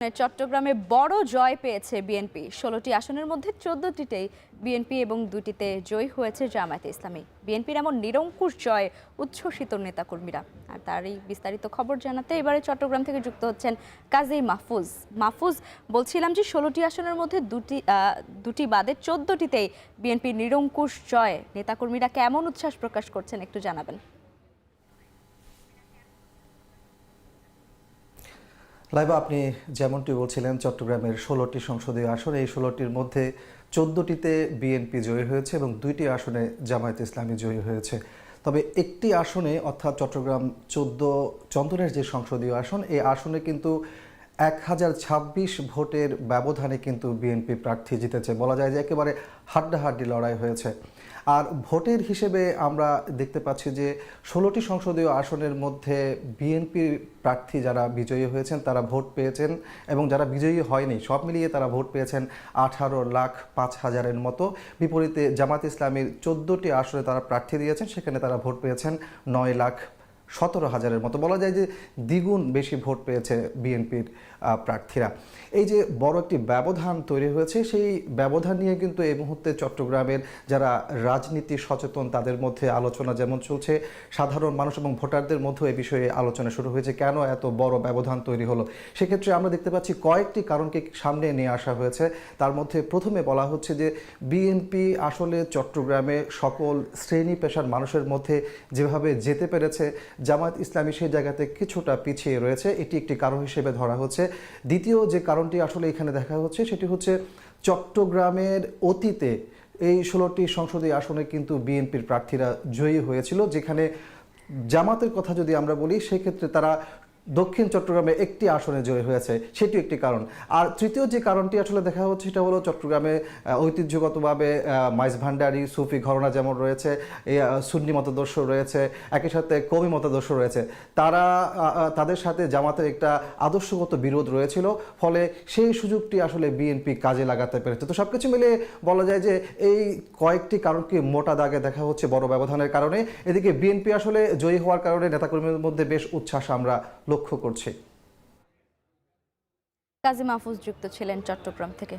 চট্টগ্রামে বড় জয় পেয়েছে বিএনপি। ১৬টি আসনের মধ্যে ১৪টিতেই বিএনপি এবং ২টিতে জয়ী হয়েছে জামায়াতে ইসলামী। বিএনপির এমন নিরঙ্কুশ জয় উচ্ছ্বসিত নেতাকর্মীরা। আর তারই বিস্তারিত খবর জানাতে এবারে চট্টগ্রাম থেকে যুক্ত হচ্ছেন কাজী মাহফুজ। মাহফুজ, বলছিলাম যে ১৬টি আসনের মধ্যে দুটি বাদে ১৪টিতেই বিএনপির নিরঙ্কুশ জয়, নেতাকর্মীরা কেমন উচ্ছ্বাস প্রকাশ করছেন একটু জানাবেন। লাইবা, আপনি যেমনটি বলছিলেন চট্টগ্রামের ১৬টি সংসদীয় আসন, এই ১৬টির মধ্যে ১৪টিতে বিএনপি জয়ী হয়েছে এবং ২টি আসনে জামায়াতে ইসলামী জয়ী হয়েছে। তবে একটি আসনে, অর্থাৎ চট্টগ্রাম ১৪ চন্দনের যে সংসদীয় আসন, এই আসনে কিন্তু ১,০২৬ ভোটের ব্যবধানে কিন্তু বিএনপি প্রার্থী জিতেছে। বলা যায় যে একেবারে হাড্ডাহাড্ডি লড়াই হয়েছে। আর ভোটের হিসেবে আমরা দেখতে পাচ্ছি যে ১৬টি সংসদীয় আসনের মধ্যে বিএনপির প্রার্থী যারা বিজয়ী হয়েছেন তারা ভোট পেয়েছেন, এবং যারা বিজয়ী হয়নি সব মিলিয়ে তারা ভোট পেয়েছেন ১৮,০৫,০০০-এর মতো। বিপরীতে জামাত ইসলামীর ১৪টি আসনে তারা প্রার্থী দিয়েছেন, সেখানে তারা ভোট পেয়েছেন ৯,১৭,০০০-এর মতো। বলা যায় যে দ্বিগুণ বেশি ভোট পেয়েছে বিএনপির প্রার্থীরা। এই যে বড় একটি ব্যবধান তৈরি হয়েছে, সেই ব্যবধান নিয়ে কিন্তু এই মুহূর্তে চট্টগ্রামের যারা রাজনীতি সচেতন তাদের মধ্যে আলোচনা যেমন চলছে, সাধারণ মানুষ এবং ভোটারদের মধ্যেও এই বিষয়ে আলোচনা শুরু হয়েছে, কেন এত বড় ব্যবধান তৈরি হলো। সেক্ষেত্রে আমরা দেখতে পাচ্ছি কয়েকটি কারণকে সামনে নিয়ে আসা হয়েছে। তার মধ্যে প্রথমে বলা হচ্ছে যে বিএনপি আসলে চট্টগ্রামে সকল শ্রেণী পেশার মানুষের মধ্যে যেভাবে যেতে পেরেছে, জামায়াত ইসলামী সেই জায়গাতে কিছুটা পিছিয়ে রয়েছে, এটি একটি কারণ হিসেবে ধরা হচ্ছে। দ্বিতীয় যে কারণটি আসলে এখানে দেখা হচ্ছে সেটি হচ্ছে চট্টগ্রামের অতীতে এই ১৬টি সংসদীয় আসনে কিন্তু বিএনপির প্রার্থীরা জয়ী হয়েছিল, যেখানে জামাতের কথা যদি আমরা বলি সেক্ষেত্রে তারা দক্ষিণ চট্টগ্রামে একটি আসনে জয়ী হয়েছে, সেটি একটি কারণ। আর তৃতীয় যে কারণটি আসলে দেখা হচ্ছে সেটা হলো চট্টগ্রামে ঐতিহ্যগতভাবে মাইজ ভান্ডারি সুফি ঘরানা যেমন রয়েছে, সুন্নি মতাদর্শ রয়েছে, একই সাথে কওমি মতাদর্শ রয়েছে, তাদের সাথে জামাতের একটা আদর্শগত বিরোধ রয়েছিল, ফলে সেই সুযোগটি আসলে বিএনপি কাজে লাগাতে পেরেছে। তো সবকিছু মিলে বলা যায় যে এই কয়েকটি কারণকে মোটা দাগে দেখা হচ্ছে বড় ব্যবধানের কারণে। এদিকে বিএনপি আসলে জয়ী হওয়ার কারণে নেতাকর্মীদের মধ্যে বেশ উচ্ছ্বাস আমরা লক্ষ্য করছি। কাজী মাহফুজ যুক্ত ছিলেন চট্টগ্রাম থেকে।